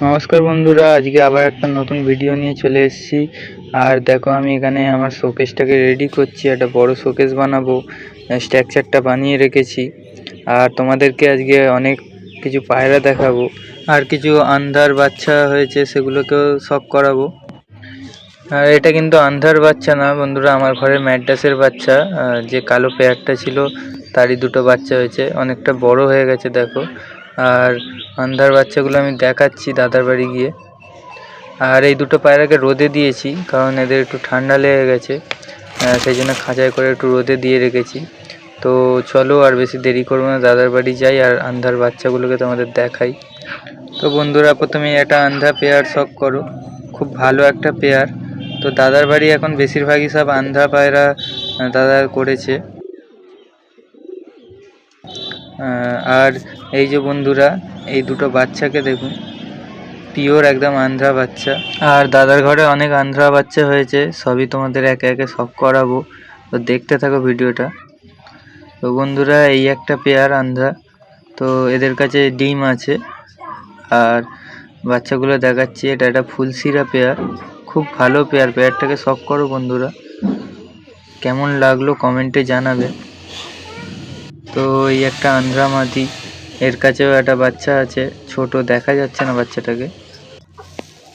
নমস্কার বন্ধুরা, আজকে আবার একটা নতুন ভিডিও নিয়ে চলে এসেছি। আর দেখো আমি এখানে আমার শোকেসটাকে রেডি করছি, একটা বড় শোকেস বানাবো, স্ট্রাকচারটা বানিয়ে রেখেছি। আর তোমাদেরকে আজকে অনেক কিছু পায়রা দেখাবো, আর কিছু আন্ধার বাচ্চা হয়েছে সেগুলোকেও শখ করাবো। আর এটা কিন্তু আন্ধার বাচ্চা না বন্ধুরা, আমার ঘরে ম্যাড্রাসের বাচ্চা, যে কালো পেয়ারটা ছিল তারই দুটো বাচ্চা হয়েছে, অনেকটা বড় হয়ে গেছে দেখো। আর আন্ধার বাচ্চাগুলো আমি দেখাচ্ছি দাদার বাড়ি গিয়ে। আর এই দুটো পায়রাকে রোদে দিয়েছি, কারণ এদের একটু ঠান্ডা লেগে গেছে, সেই জন্য খাঁচায় করে একটু রোদে দিয়ে রেখেছি। তো চলো আর বেশি দেরি করবো না, দাদার বাড়ি যাই আর আন্ধার বাচ্চাগুলোকে তোমাদের দেখাই। তো বন্ধুরা, প্রথমে একটা আন্ধা পেয়ার শখ করো, খুব ভালো একটা পেয়ার। তো দাদার বাড়ি এখন বেশিরভাগই সব আন্ধা পায়রা দাদা করেছে। আর এই যে বন্ধুরা, এই দুটো বাচ্চাকে দেখুন, পিওর একদম আন্ধ্রা বাচ্চা। আর দাদার ঘরে অনেক আন্ধ্রা বাচ্চা হয়েছে, সবই তোমাদের একে একে শখ করাবো, তো দেখতে থাকো ভিডিওটা। তো বন্ধুরা, এই একটা পেয়ার আন্ধ্রা, তো এদের কাছে ডিম আছে। আর বাচ্চাগুলো দেখাচ্ছি, এটা একটা ফুলশিরা পেয়ার, খুব ভালো পেয়ার, পেয়ারটাকে শখ করো বন্ধুরা। কেমন লাগলো কমেন্টে জানাবে। তো এই একটা আন্ধ্রা মাদি, এর কাছেও একটা বাচ্চা আছে, ছোট দেখা যাচ্ছে না বাচ্চাটাকে।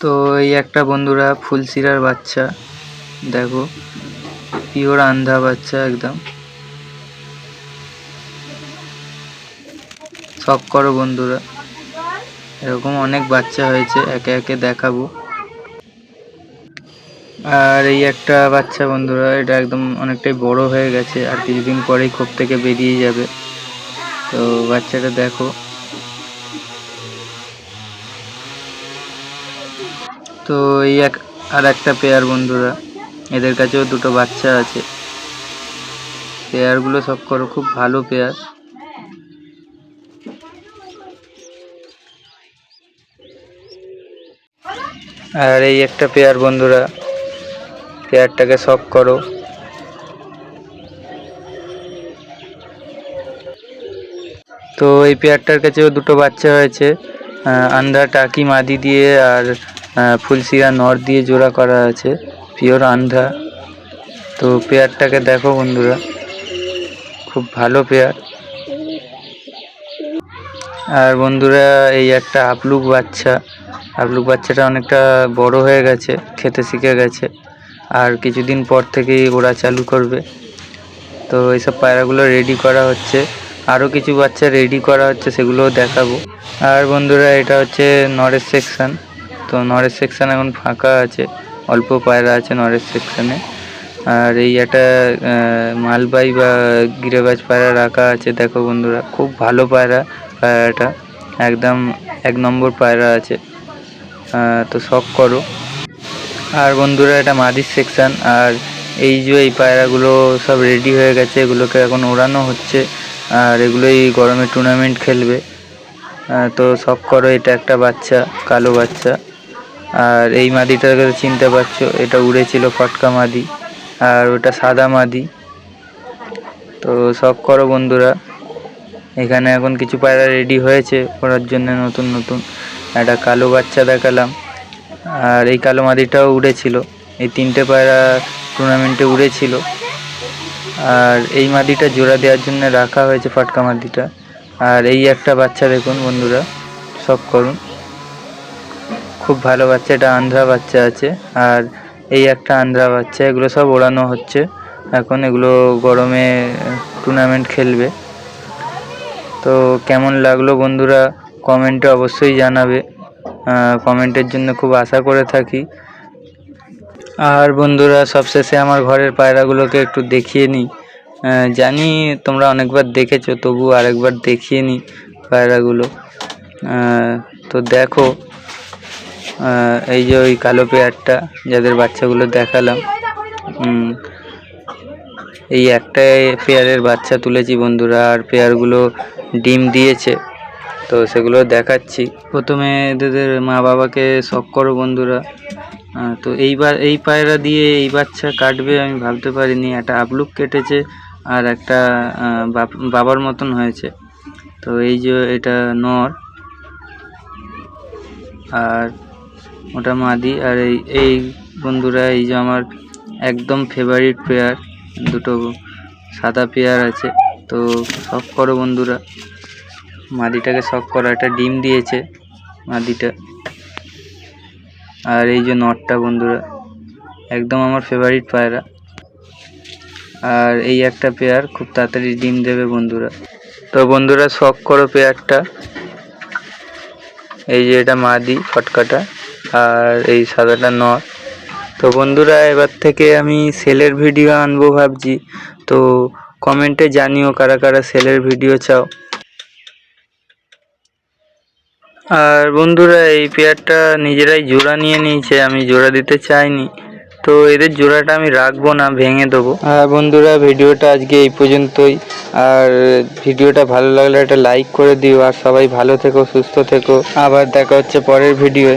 তো এই একটা বন্ধুরা ফুলশিরার বাচ্চা, দেখো পিওর আন্ধা বাচ্চা একদম, শখ করো বন্ধুরা। এরকম অনেক বাচ্চা হয়েছে, একে একে দেখাবো। আর এই একটা বাচ্চা বন্ধুরা, এটা একদম অনেকটাই বড় হয়ে গেছে, আর কিছুদিন পরেই খোপ থেকে বেরিয়ে যাবে। তো বাচ্চাটা দেখো। তো এই আর একটা পেয়ার বন্ধুরা, এদের কাছেও দুটো বাচ্চা আছে। পেয়ারগুলো শখ করো, খুব ভালো পেয়ার। আর এই একটা পেয়ার বন্ধুরা, পেয়ারটাকে শখ করো। তো এই পেয়ারটার কাছেও দুটো বাচ্চা হয়েছে, আন্ধ্যা টাকি মাদি দিয়ে আর ফুলশিরা নর দিয়ে জোড়া করা আছে, পিওর আন্ধ্যা। তো পেয়ারটাকে দেখো বন্ধুরা, খুব ভালো পেয়ার। আর বন্ধুরা, এই একটা আপলুক বাচ্চা, আপলুক বাচ্চাটা অনেকটা বড় হয়ে গেছে, খেতে শিখে গেছে, আর কিছুদিন পর থেকেই ওরা চালু করবে। তো এইসব পায়রাগুলো রেডি করা হচ্ছে, আরও কিছু বাচ্চা রেডি করা হচ্ছে, সেগুলোও দেখাবো। আর বন্ধুরা, এটা হচ্ছে নরেশ সেকশন। তো নরেশ সেকশন এখন ফাঁকা আছে, অল্প পায়রা আছে নরেশ সেকশনে। আর এই একটা মালবাই বা গিরেবাজ পায়রা রাখা আছে, দেখো বন্ধুরা, খুব ভালো পায়রা, পায়রাটা একদম 1 নম্বর পায়রা আছে, তো শখ করো। আর বন্ধুরা, এটা মাদির সেকশন। আর এই যে এই পায়রাগুলো সব রেডি হয়ে গেছে, এগুলোকে এখন ওড়ানো হচ্ছে, আর এগুলোই গরমে টুর্নামেন্ট খেলবে। তো শখ করো, এটা একটা বাচ্চা, কালো বাচ্চা। আর এই মাদিটাকে চিনতে পারছো, এটা উড়েছিল ফটকা মাদি, আর ওটা সাদা মাদি। তো শখ করো বন্ধুরা। এখানে এখন কিছু পায়রা রেডি হয়েছে করার জন্য, নতুন নতুন একটা কালো বাচ্চা দেখালাম, আর এই কালো মাদিটাও উড়েছিল। এই 3টে পায়রা টুর্নামেন্টে উড়েছিল। আর এই মাদিটা জোড়া দেওয়ার জন্য রাখা হয়েছে, ফটকা মাদিটা। আর এই একটা বাচ্চা দেখুন বন্ধুরা, শখ করুন, খুব ভালো বাচ্চা, এটা আন্ধ্রা বাচ্চা আছে। আর এই একটা আন্ধ্রা বাচ্চা, এগুলো সব ওড়ানো হচ্ছে এখন, এগুলো গরমে টুর্নামেন্ট খেলবে। তো কেমন লাগলো বন্ধুরা কমেন্টে অবশ্যই জানাবে, কমেন্টের জন্য খুব আশা করে থাকি। আর বন্ধুরা, সবশেষে আমার ঘরের পায়রাগুলোকে একটু দেখিয়ে নিই। জানি তোমরা অনেকবার দেখেছো, তবু আরেকবার দেখিয়ে নিই পায়রাগুলো। তো দেখো, এই যে ওই কালো পেয়ারটা, যাদের বাচ্চাগুলো দেখালাম, এই একটা পেয়ারের বাচ্চা তুলেছি বন্ধুরা, আর পেয়ারগুলো ডিম দিয়েছে, তো সেগুলো দেখাচ্ছি। প্রথমে এদের মা বাবাকে শখ করো বন্ধুরা। তো এইবার এই পায়রা দিয়ে এই বাচ্চা কাটবে আমি ভাবতে পারিনি, একটা আপলুক কেটেছে, আর একটা বাবার মতন হয়েছে। তো এই যে এটা নর, আর ওটা মাদি। আর এই বন্ধুরা এই যে আমার একদম ফেভারিট পেয়ার, দুটো সাদা পেয়ার আছে। তো শখ করো বন্ধুরা, মাদিটাকে শখ করো। একটা ডিম দিয়েছে মাদিটা। আর এই যে নটটা বন্ধুরা, একদম আমার ফেভারিট পায়রা। আর এই একটা পেয়ার খুব তাড়াতাড়ি ডিম দেবে বন্ধুরা। তো বন্ধুরা শখ করো পেয়ারটা। এই যে এটা মাদি ফটকাটা, আর এই সাদাটা নর। তো বন্ধুরা এবার থেকে আমি সেলের ভিডিও আনবো ভাবছি। তো কমেন্টে জানিও কারা কারা সেলের ভিডিও চাও। আর বন্ধুরা এই পেয়ারটা নিজেরাই জোড়া নিয়ে নিয়েছে, আমি জোড়া দিতে চাইনি। তো এদের জোড়াটা আমি রাখবো না, ভেঙে দেবো। আর বন্ধুরা ভিডিওটা আজকে এই পর্যন্তই। আর ভিডিওটা ভালো লাগলে একটা লাইক করে দিও। আর সবাই ভালো থেকো, সুস্থ থেকো। আবার দেখা হচ্ছে পরের ভিডিওয়।